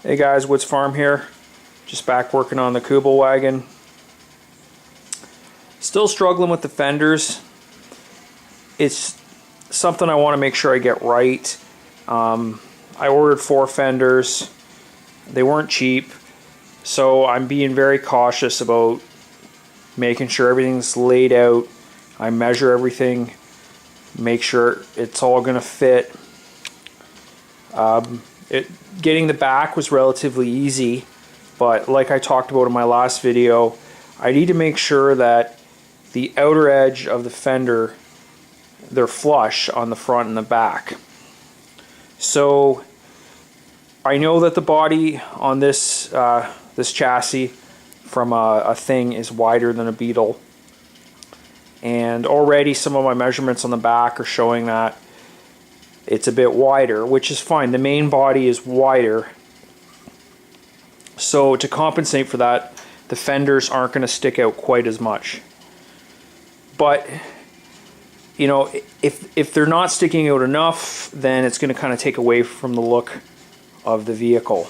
Hey guys, Woods Farm here. Just back working on the Kubelwagen. Still struggling with the fenders. It's something I want to make sure I get right. I ordered 4 fenders. They weren't cheap, so I'm being very cautious about making sure everything's laid out. I measure everything, make sure it's all going to fit. Getting the back was relatively easy, but like I talked about in my last video, I need to make sure that the outer edge of the fender, they're flush on the front and the back. So I know that the body on this this chassis from a thing is wider than a Beetle, and already some of my measurements on the back are showing that it's a bit wider, which is fine. The main body is wider, so to compensate for that, the fenders aren't going to stick out quite as much. But you know, if they're not sticking out enough, then it's going to kind of take away from the look of the vehicle.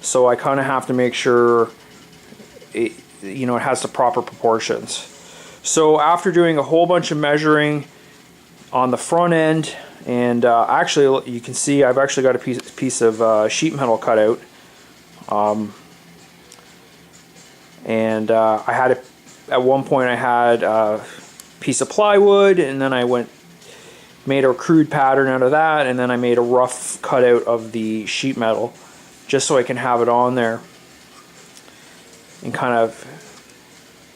So I kind of have to make sure it has the proper proportions. So after doing a whole bunch of measuring on the front end, and actually you can see I've actually got a piece of sheet metal cut out, and I had at one point I had a piece of plywood, and then I made a crude pattern out of that, and then I made a rough cutout of the sheet metal just so I can have it on there, and kind of,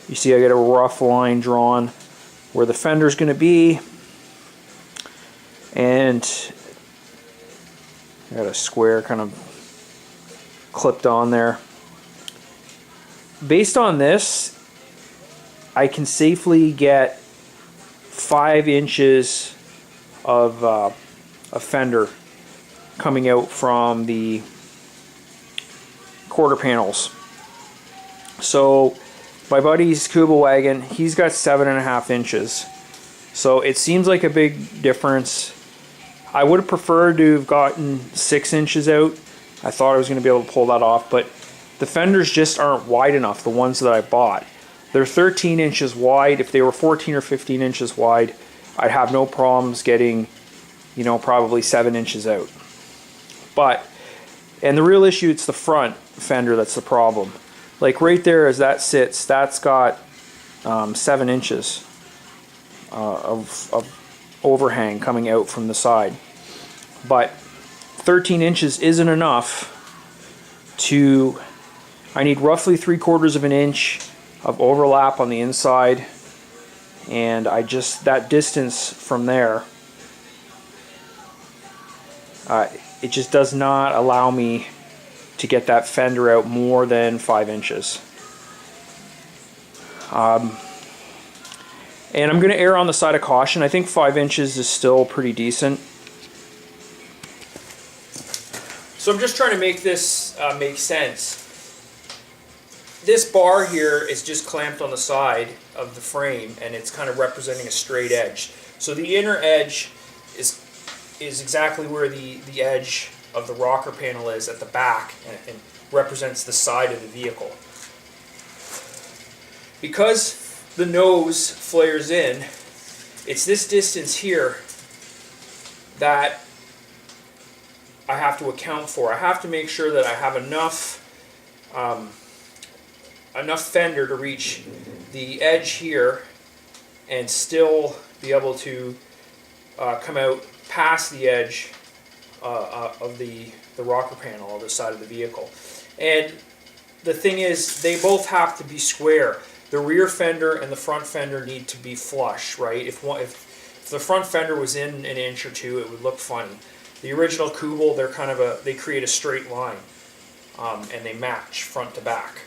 you see I get a rough line drawn where the fender's going to be. And I got a square kind of clipped on there. Based on this, I can safely get 5 inches of a fender coming out from the quarter panels. So my buddy's Kubelwagen, he's got 7.5 inches. So it seems like a big difference. I would have preferred to have gotten 6 inches out. I thought I was going to be able to pull that off, but the fenders just aren't wide enough, the ones that I bought. They're 13 inches wide. If they were 14 or 15 inches wide, I'd have no problems getting, probably 7 inches out. And the real issue, it's the front fender that's the problem. Like right there as that sits, that's got 7 inches of overhang coming out from the side, but 13 inches isn't enough I need roughly 3/4 of an inch of overlap on the inside, and that distance from there, it just does not allow me to get that fender out more than 5 inches. And I'm going to err on the side of caution. I think 5 inches is still pretty decent. So I'm just trying to make this make sense. This bar here is just clamped on the side of the frame, and it's kind of representing a straight edge. So the inner edge is exactly where the edge of the rocker panel is at the back, and represents the side of the vehicle. Because the nose flares in, it's this distance here that I have to account for. I have to make sure that I have enough fender to reach the edge here and still be able to come out past the edge of the rocker panel on the side of the vehicle. And the thing is, they both have to be square. The rear fender and the front fender need to be flush, right? If the front fender was in an inch or two, it would look funny. The original Kubel, they create a straight line, and they match front to back.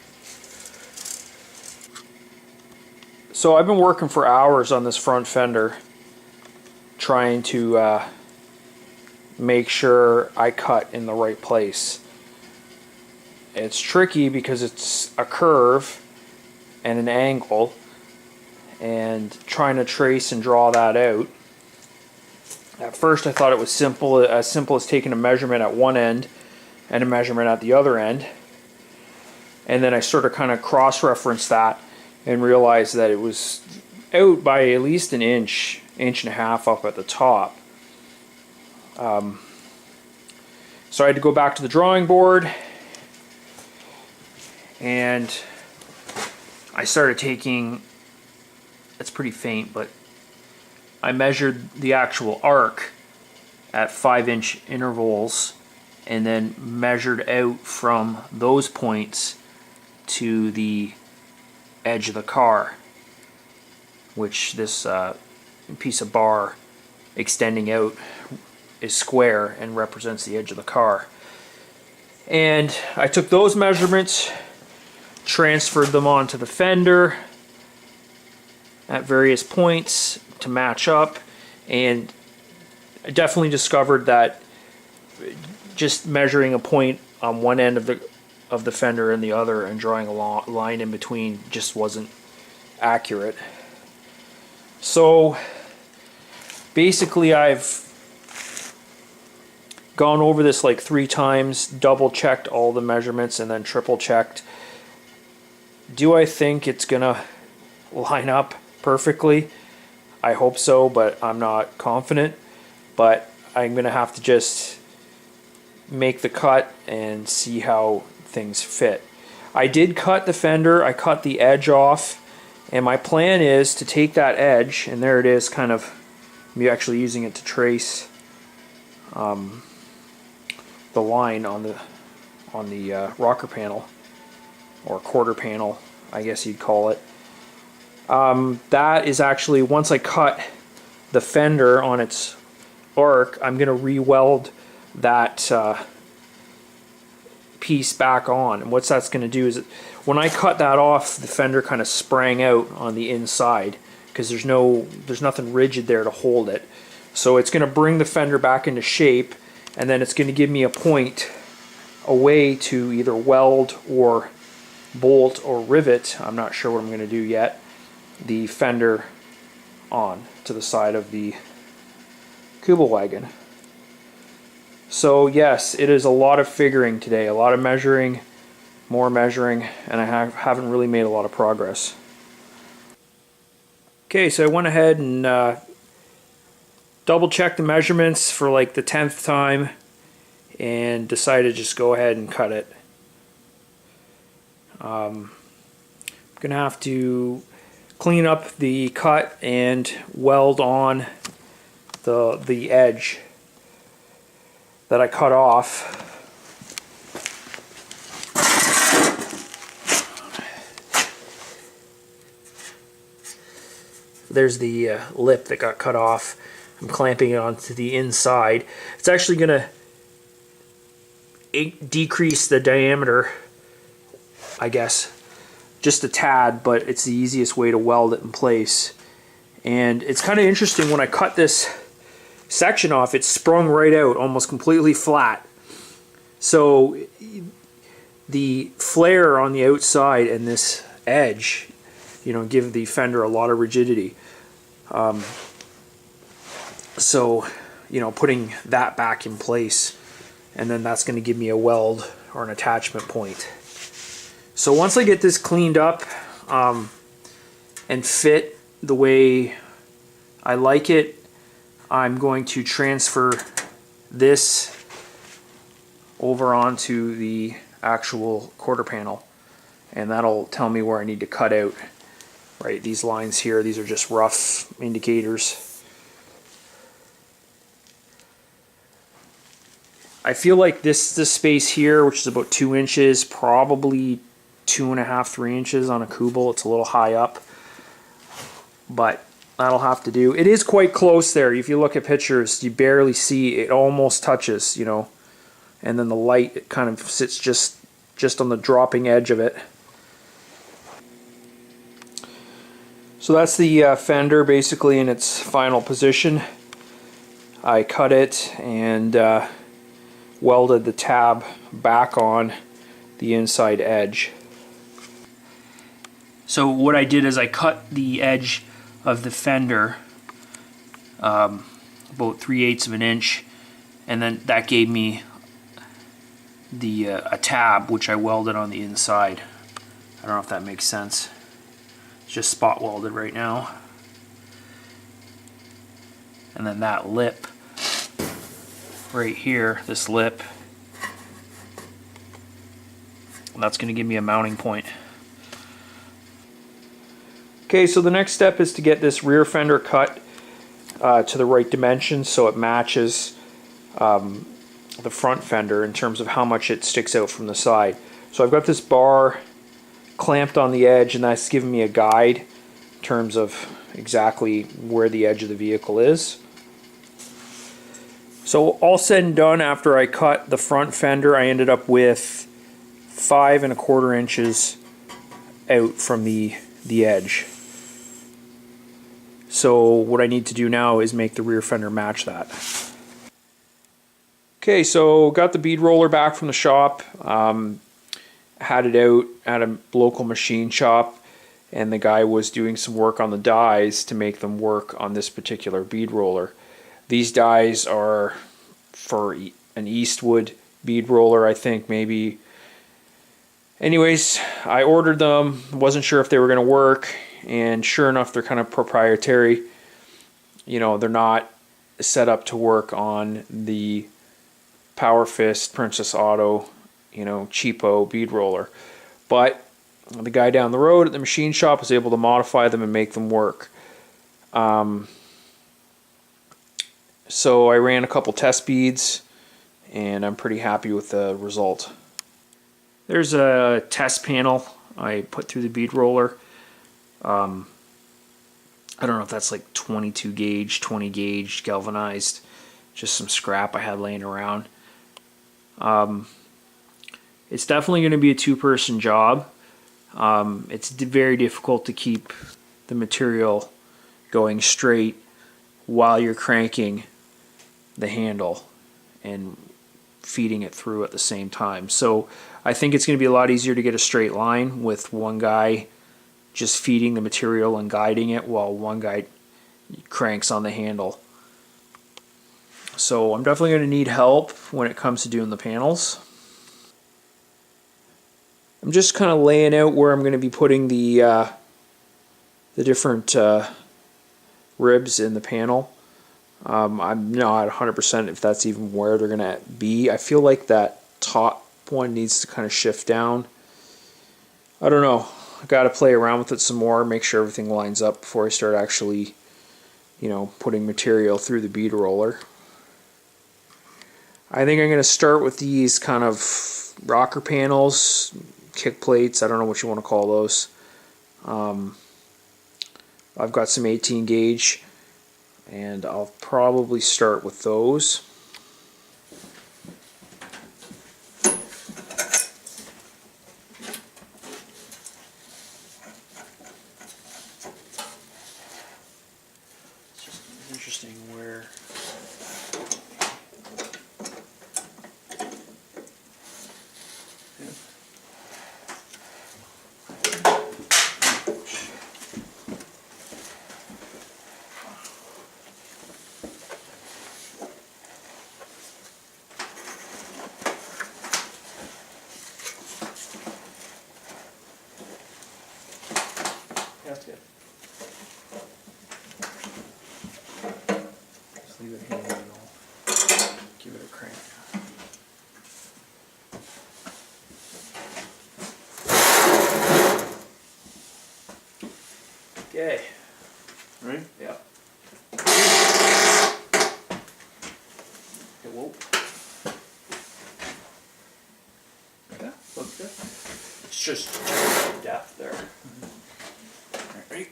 So I've been working for hours on this front fender, trying to make sure I cut in the right place. It's tricky because it's a curve and an angle, and trying to trace and draw that out. At first I thought it was as simple as taking a measurement at one end and a measurement at the other end. And then I sort of kind of cross-referenced that and realized that it was out by at least an inch, inch and a half up at the top. So I had to go back to the drawing board, and I started taking, it's pretty faint, but I measured the actual arc at 5-inch intervals and then measured out from those points to the edge of the car, which this piece of bar extending out is square and represents the edge of the car. And I took those measurements, transferred them onto the fender at various points to match up, and I definitely discovered that just measuring a point on one end of the fender and the other and drawing a line in between just wasn't accurate. So basically I've gone over this like 3 times, double checked all the measurements and then triple checked. Do I think it's gonna line up perfectly? I hope so, but I'm not confident. But I'm gonna have to just make the cut and see how things fit. I did cut the fender, I cut the edge off, and my plan is to take that edge, and there it is, kind of me actually using it to trace the line on the rocker panel, or quarter panel, I guess you'd call it. That is actually, once I cut the fender on its arc, I'm going to re-weld that piece back on. And what that's going to do is, when I cut that off, the fender kind of sprang out on the inside because there's nothing rigid there to hold it. So it's going to bring the fender back into shape, and then it's going to give me a point, a way to either weld or bolt or rivet, I'm not sure what I'm going to do yet, the fender on to the side of the Kubelwagen. So yes, it is a lot of figuring today, a lot of measuring, more measuring, and I haven't really made a lot of progress. Okay, so I went ahead and double checked the measurements for like the 10th time and decided to just go ahead and cut it. I'm gonna have to clean up the cut and weld on the edge that I cut off. There's the lip that got cut off. I'm clamping it onto the inside. It's actually going to decrease the diameter, I guess, just a tad, but it's the easiest way to weld it in place. And it's kind of interesting, when I cut this section off, it sprung right out, almost completely flat. So the flare on the outside and this edge, you know, give the fender a lot of rigidity. So, you know, putting that back in place, and then that's going to give me a weld or an attachment point. So once I get this cleaned up and fit the way I like it, I'm going to transfer this over onto the actual quarter panel, and that'll tell me where I need to cut out. Right, these lines here, these are just rough indicators. I feel like this space here, which is about 2 inches, probably 2.5, 3 inches on a Kubel. It's a little high up, but that'll have to do. It is quite close there. If you look at pictures, you barely see, it almost touches, you know, and then the light, it kind of sits just on the dropping edge of it. So that's the fender basically in its final position. I cut it and welded the tab back on the inside edge. So what I did is I cut the edge of the fender about 3/8 of an inch, and then that gave me a tab which I welded on the inside. I don't know if that makes sense. It's just spot welded right now. And then that lip right here, this lip, that's going to give me a mounting point. Okay, so the next step is to get this rear fender cut to the right dimensions so it matches the front fender in terms of how much it sticks out from the side. So I've got this bar clamped on the edge, and that's giving me a guide in terms of exactly where the edge of the vehicle is. So all said and done, after I cut the front fender, I ended up with 5¼ inches out from the edge. So what I need to do now is make the rear fender match that. Okay, so got the bead roller back from the shop, had it out at a local machine shop, and the guy was doing some work on the dies to make them work on this particular bead roller. These dies are for an Eastwood bead roller, I think, maybe. Anyways, I ordered them, wasn't sure if they were going to work, and sure enough, they're kind of proprietary. You know, they're not set up to work on the Power Fist, Princess Auto, you know, cheapo bead roller. But the guy down the road at the machine shop was able to modify them and make them work. So I ran a couple test beads, and I'm pretty happy with the result. There's a test panel I put through the bead roller. I don't know if that's like 22 gauge, 20 gauge galvanized, just some scrap I had laying around. It's definitely going to be a two-person job. It's very difficult to keep the material going straight while you're cranking the handle and feeding it through at the same time. So I think it's going to be a lot easier to get a straight line with one guy just feeding the material and guiding it while one guy cranks on the handle. So I'm definitely going to need help when it comes to doing the panels. I'm just kind of laying out where I'm going to be putting the different ribs in the panel. I'm not 100% if that's even where they're going to be. I feel like that top one needs to kind of shift down. I don't know. I got to play around with it some more, make sure everything lines up before I start actually, you know, putting material through the bead roller. I think I'm going to start with these kind of rocker panels, kick plates, I don't know what you want to call those. I've got some 18 gauge, and I'll probably start with those. It's just interesting where that's good. Just leave it hanging and I'll give it a crank. Okay. Right? Yeah. Okay, whoa. Yeah, looks good. It's just depth there. Alright, ready?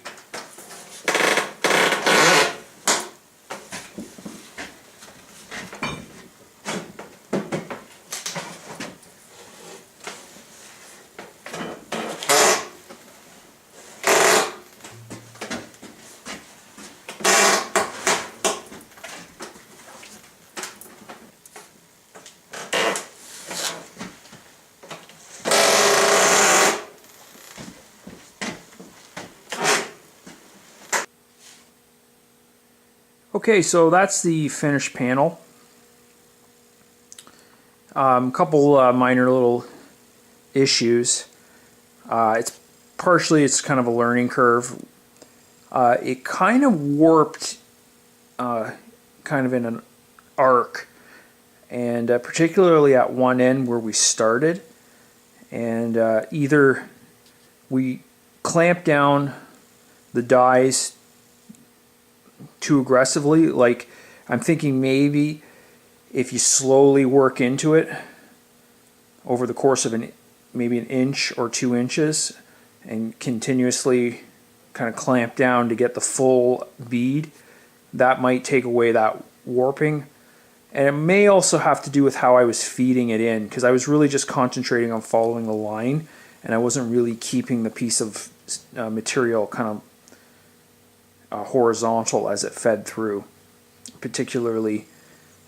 Okay, so that's the finished panel. Couple minor little issues. It's kind of a learning curve. It kind of warped kind of in an arc, and particularly at one end where we started, and either we clamped down the dies too aggressively. Like, I'm thinking maybe if you slowly work into it over the course of maybe an inch or 2 inches and continuously kind of clamp down to get the full bead, that might take away that warping. And it may also have to do with how I was feeding it in, because I was really just concentrating on following the line, and I wasn't really keeping the piece of material kind of horizontal as it fed through, particularly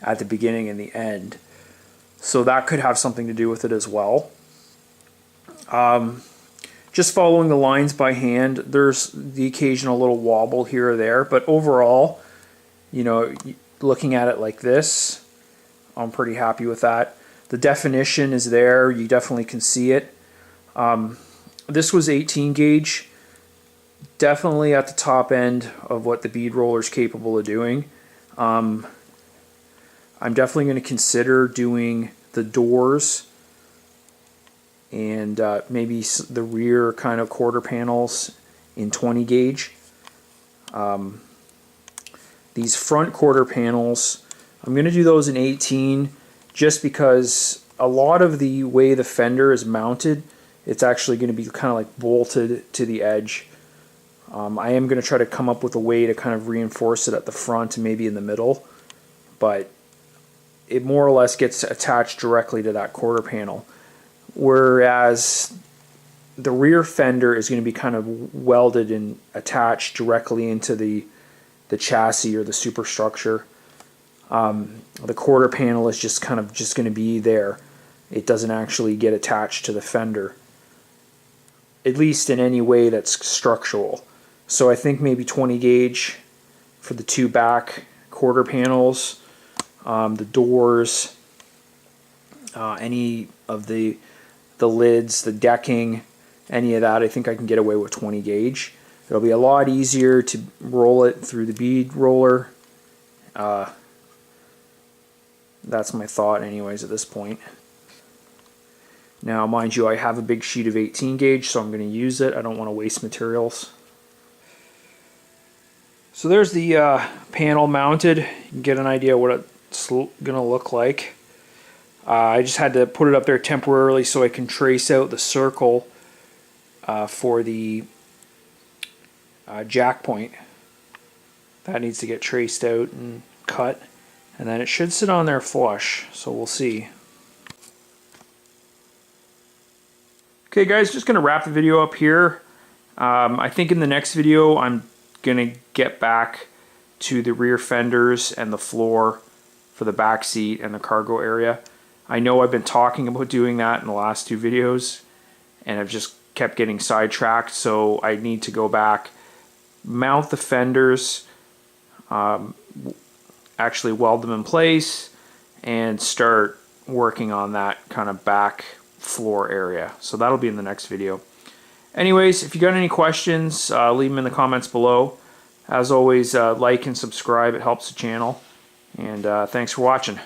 at the beginning and the end. So that could have something to do with it as well. Just following the lines by hand, there's the occasional little wobble here or there, but overall, you know, looking at it like this, I'm pretty happy with that. The definition is there, you definitely can see it. This was 18 gauge, definitely at the top end of what the bead roller is capable of doing. I'm definitely going to consider doing the doors and maybe the rear kind of quarter panels in 20 gauge. These front quarter panels, I'm going to do those in 18 just because a lot of the way the fender is mounted, it's actually going to be kind of like bolted to the edge. I am going to try to come up with a way to kind of reinforce it at the front and maybe in the middle, but it more or less gets attached directly to that quarter panel. Whereas the rear fender is going to be kind of welded and attached directly into the chassis or the superstructure. The quarter panel is just kind of going to be there. It doesn't actually get attached to the fender, at least in any way that's structural. So I think maybe 20 gauge for the two back quarter panels, the doors, any of the lids, the decking, any of that, I think I can get away with 20 gauge. It'll be a lot easier to roll it through the bead roller. That's my thought anyways at this point. Now, mind you, I have a big sheet of 18 gauge, so I'm going to use it. I don't want to waste materials. So there's the panel mounted. You can get an idea what it's going to look like. I just had to put it up there temporarily so I can trace out the circle for the jack point. That needs to get traced out and cut, and then it should sit on there flush, so we'll see. Okay guys, just going to wrap the video up here. I think in the next video I'm going to get back to the rear fenders and the floor for the back seat and the cargo area. I know I've been talking about doing that in the last two videos, and I've just kept getting sidetracked, so I need to go back, mount the fenders, actually weld them in place, and start working on that kind of back floor area. So that'll be in the next video. Anyways, if you got any questions, leave them in the comments below. As always, like and subscribe, it helps the channel. And thanks for watching.